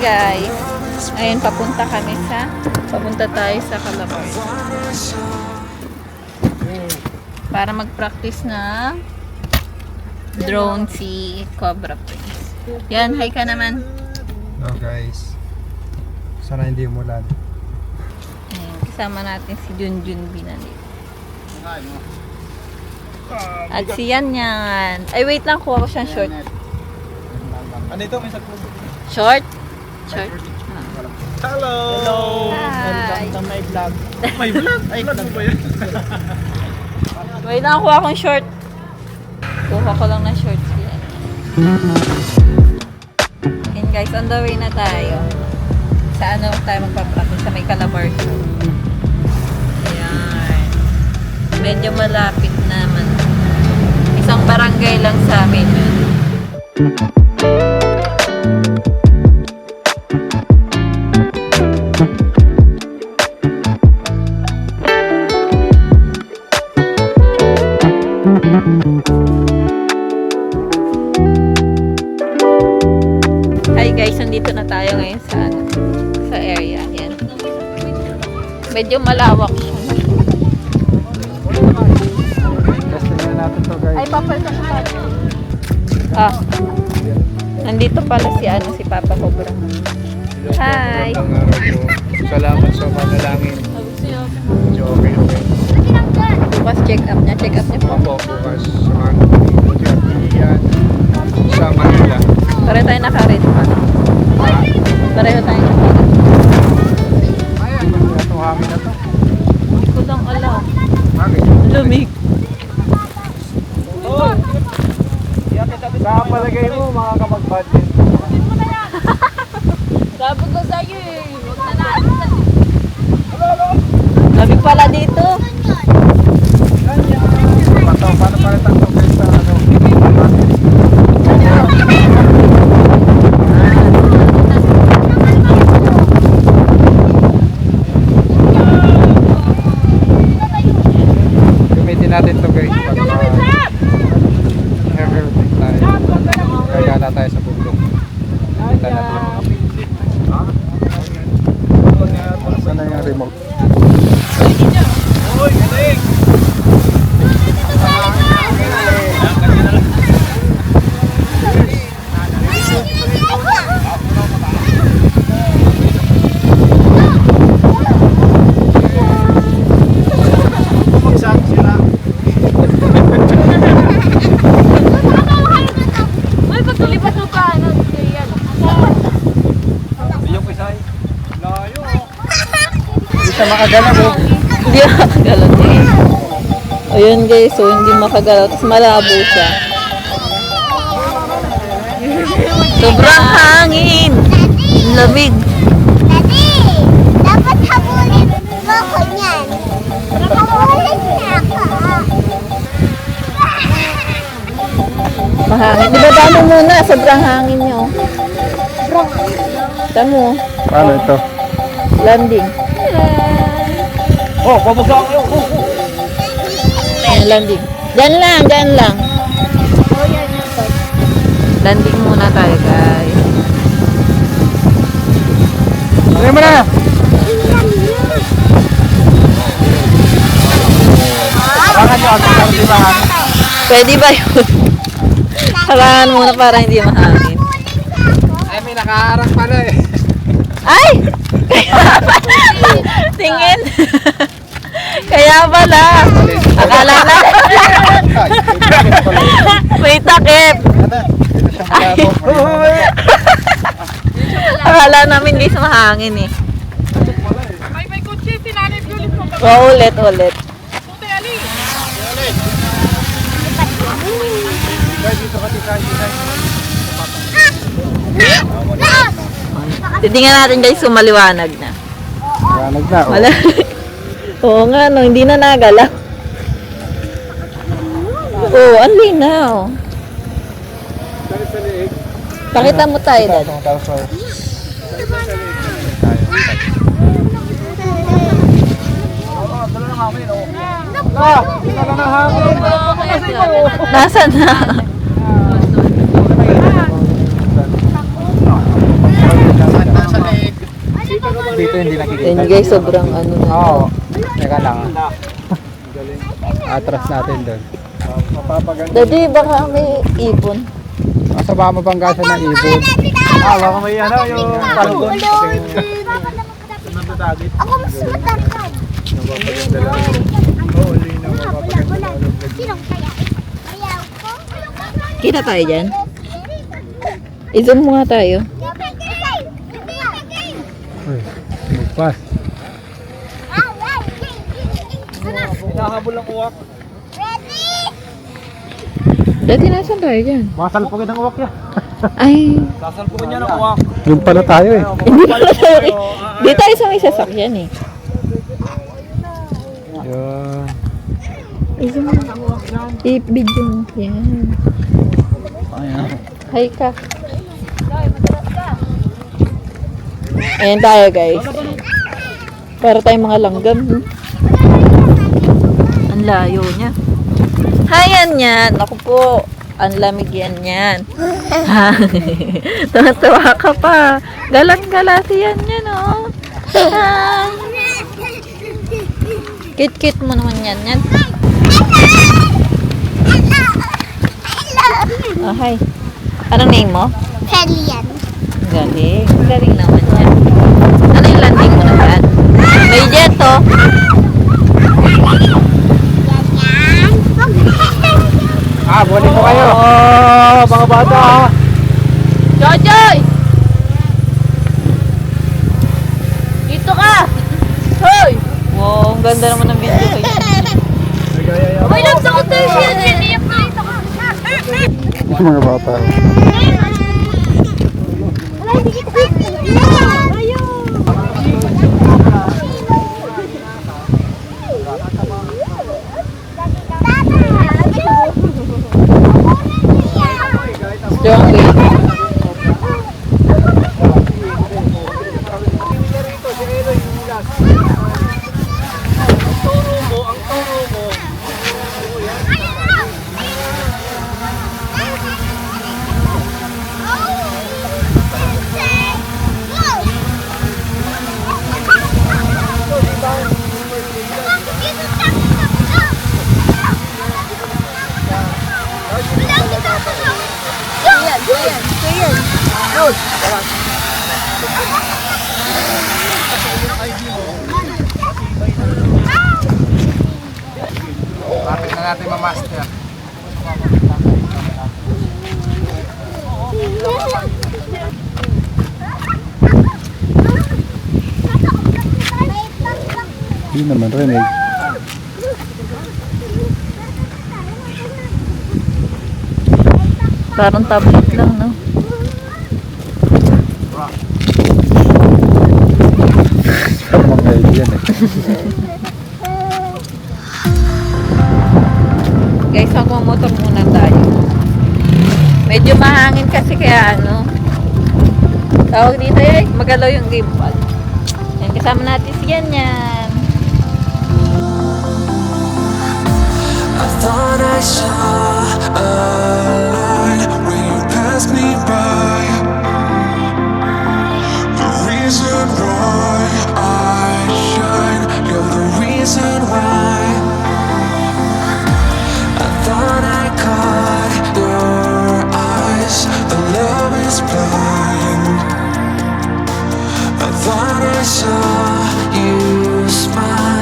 guys. Ayun, papunta tayo sa Calabar. Para mag-practice na drone si Cobra Prince. Yan, hi ka naman. Hello guys. Sana hindi umulan. Ayun, kasama natin si Junjun Binali. At si Yan. Ay, wait lang, kuha ko siyang short. Ano ito? May saklo. Short? Short. Hello! Hi! Welcome to my vlog. May vlog? Ay, vlog mo ba yan? Wait lang, kuha akong short. Kuha ko lang ng short. And guys, on the way na tayo. Sa ano tayo magpapractice? Sa may Calabar. Ayan. Medyo malapit naman. Isang barangay lang sa amin. Hi guys, nandito na tayo ngayon sa area. Yan. Medyo malawak siya. Testing na natin to guys. Ay, Papa, nandito pala si Papa Cobra. Hi! Salamat sa panalangin. Medyo okay. Bukas check up niya po. Opo, bukas samahan ko yan sa Manila. Pareho tayo naka-red pa. Pareho tayo naka-red. Ayan, itong hangin na to. Hindi ko lang alam. Bakit? Lumig. Nakapalagay mo, makakapag-budget. Sabi ko sa'yo eh. Huwag na natin. Lamig pala dito. Paano palitan to guys sa ano? Gamitin natin to guys para everything tayo. Kaya na tayo sa bundok. Kita natin. Saan na yung remote? Ay, pagkalipat mo ka. Ano? Hindi siya makagalaw eh. Hindi makagalaw eh. Ayun guys, so hindi makagalaw. Tapos malabo siya. Sobrang hangin! Lamig! Daddy, dapat habulin mo ko niyan. Habulin niya ako. Mahangin. Di ba damo muna? Sobrang hangin nyo. Damo. Paano ito? Landing. Oh, bababa kayo! Ayan, landing. Diyan lang. Landing muna tayo guys. Ano mo na? Harangan nyo ako para di ba? Pwede ba yun? Harangan muna para hindi mahangin. Ay, may nakaharang pala eh. Ay! Tingin! Kaya pala! Akala na! May takip! Dito siya malabo. Akala namin hindi sa mahangin eh. May kutsi, sinanay ulit mo ba? O, ulit. Puti, Ali. Dito ka tisay. Titingnan natin guys kung maliwanag na. Malanag na. Oh. Wala. Oo nga, no, hindi na nagalaw. Oo, ang linaw. Pakita mo tayo, Dad. Nasaan na? Saan na? dito hindi nakikita. Yan guys, sobrang ano na. Oo. Teka lang. Atras natin doon. Mapapaganda. Daddy, baka may ibon. Masaba mo bang gasa ng ibon? Baka may ano yung kalgon. Ako mas matangkad. Mapapaganda lang. Oo, linaw. Mapapaganda lang. Sinong kaya? Ayaw ko. Kita tayo dyan? I-zoom mo nga tayo. Uy, magpas. Nahabol ang uwak. Ready? Daddy, nasan tayo dyan? Masalpugin ang uwak yan. Ay, Sasalpukan niya ng uwak. Yung pala tayo eh. hindi pala tayo. Di tayo sa may sasakyan eh. Yun. I-zoom mo. I-video mo. Yan. Hi ka. Ayan tayo guys. Para tayong mga langgam. Ang layo niya. Hayan yan. Ako po. Ang lamig yan yan. Tawa ka pa. Galang-galasi yan yan oh. Hi. Kit-kit mo naman yan yan. Oh, hi. Anong name mo? Helian. Galing. Galing naman yan. Ano yung landing mo naman? May jet oh. Balik ko kayo. Mga bata. Jojoy! Dito ka! Hoy! Wow, ang ganda naman ng video kayo. May nagsakot tayo siya. Siniyak na ito ka. Mga bata. Strong baby. Lapit na natin ma-master. Hindi naman rinig. Parang tablet lang, no? Ano mga yan eh. Guys, magmamotor muna tayo. Medyo mahangin kasi kaya ano. Tawag dito eh, magalaw yung gimbal. Yan, kasama natin si Ganyan. I thought I saw a light when you passed me by. The reason why I shine, you're the reason why. I thought I caught your eyes, the love is blind. I thought I saw you smile.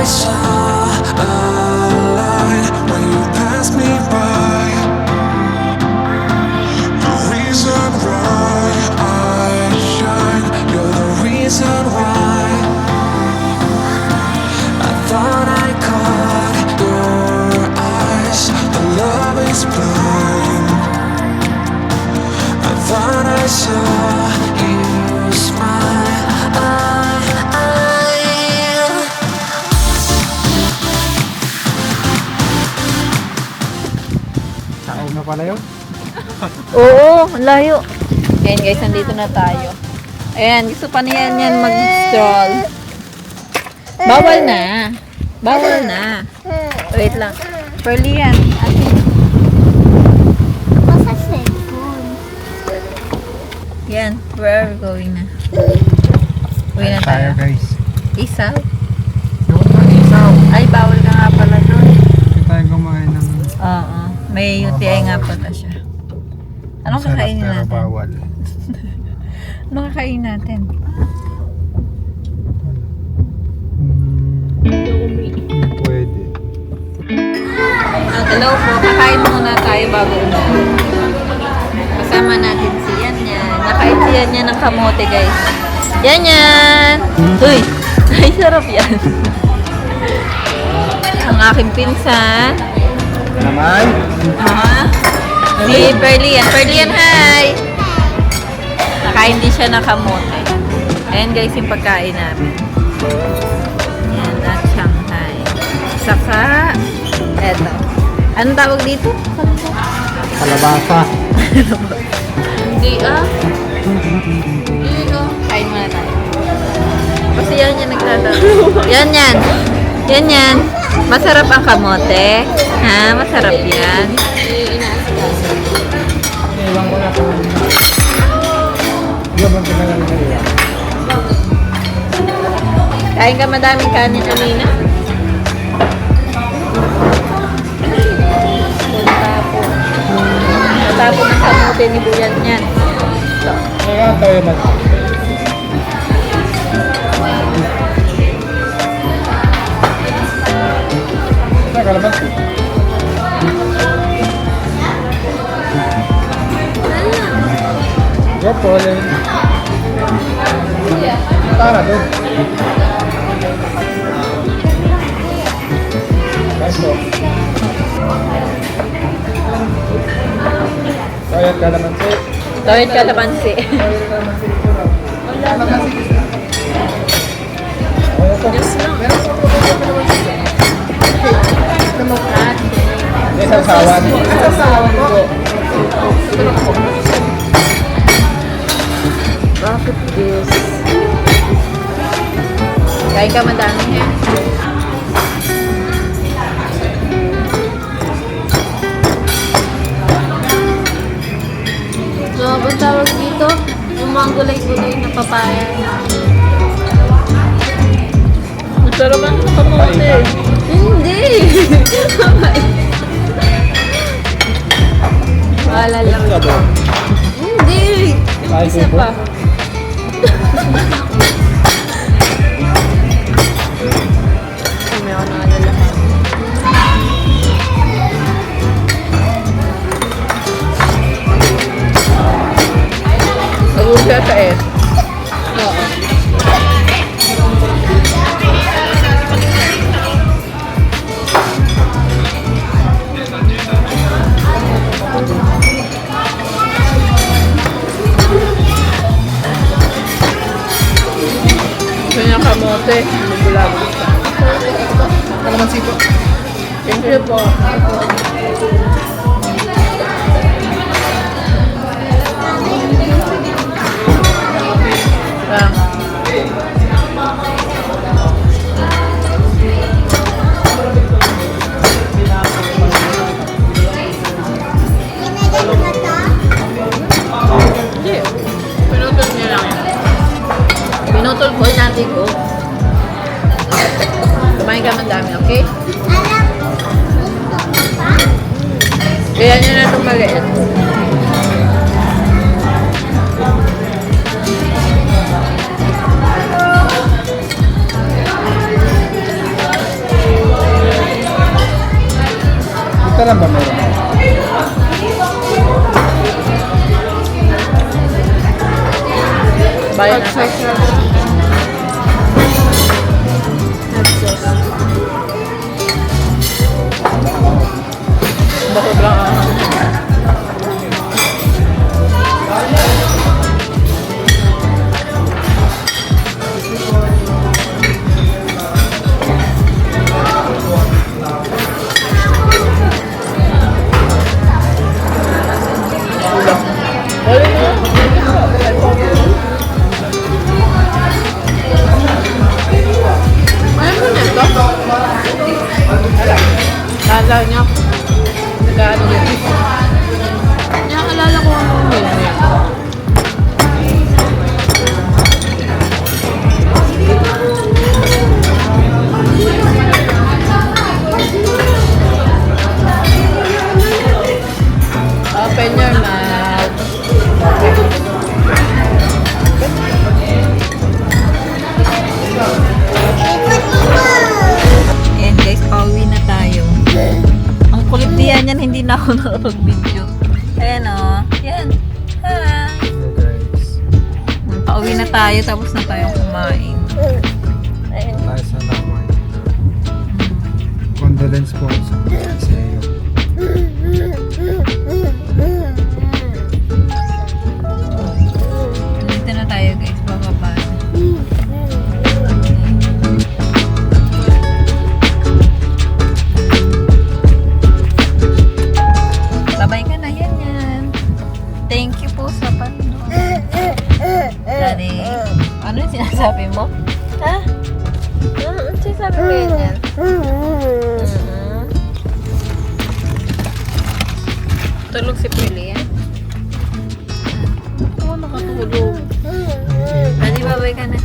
I saw a light when you passed me by. The reason why I shine, you're the reason why. I thought I caught your eyes, but love is blind. I thought I saw you smile. Saan na pala yun? Oo, ang layo. Ayan guys, nandito na tayo. Ayan, gusto pa niyan yan mag-stroll. Bawal na. Bawal na. Wait lang. Pearly yan. Basta cellphone. Yan, where are we going na? Uwi na Tayo tayo. guys. Isaw? Doon na isaw. Ay, bawal ka nga pala doon. Hindi tayo kumain ng Oo. May UTI nga pala siya. Anong masarap kakainin pero natin? bawal. Anong kakainin natin? Pwede. Hello po, kakain muna tayo bago umuwi. Kasama natin si Yan Yan. Nakain si Yan Yan ng kamote guys. Yan Yan! Uy! Ay, sarap yan. Ang aking pinsan. Naman? Ha? Si Pearly yan. Pearly yan, hi! Nakain din siya ng kamote. Ayan guys yung pagkain namin. Yan, at Shanghai. Saka, eto. Anong tawag dito? Kalabasa. Hindi Dito. Kain muna tayo. Kasi yan yan nagtatanong. Yan yan. Yan yan. Masarap ang kamote. Ha? Masarap yan. Iwan ko na ito. Hindi ba pinagaling na rin? Kain ka madaming kanin kanina? Natapon ng kamote ni Buyan yan. Ito. Kaya tayo mag... Kalabasa. Go Pauline. Tara doon. Nice po. Kaya kalamansi. Tawid ka labansi. Yes lang. May sasawan. Bakit this? Kain ka madami yan. So, ang tawag dito? Yung mga gulay-gulay na papaya. Masarap ang kamote. Hindi! Wala lang. Hindi! Yung isa pa. May ako nakalalaman. Nagulog siya sa S. Oo. Kanya kamote. Bulago siya. Kalamansi po. Thank you po. Hindi. Pinutol niya lang yan. Pinutol ko, natin ko. Kumain ka man dami, okay? Kaya nyo na itong maliit. lang ba meron? Bayan na tayo. Bakit lang Naalala niya. Nag-ano yun. Nakaalala ko ano yun. Open your mouth. Ayan guys, pauwi na tayo. Ang kulit niya yan, hindi na ako nakapag-video. Ayan o. Yan. Hi. guys. Pauwi na tayo, tapos na tayong kumain. Ayan. Tayo sa naman. Condolence po sa iyo. Dito na tayo guys, bababa. Babay ka na, yan. Thank you po sa panonood. Daddy, ano yung sinasabi mo? Ha? Ano sinasabi mo yan? Tulog si Pili yan. Oo, nakatulog. Daddy, babay ka na.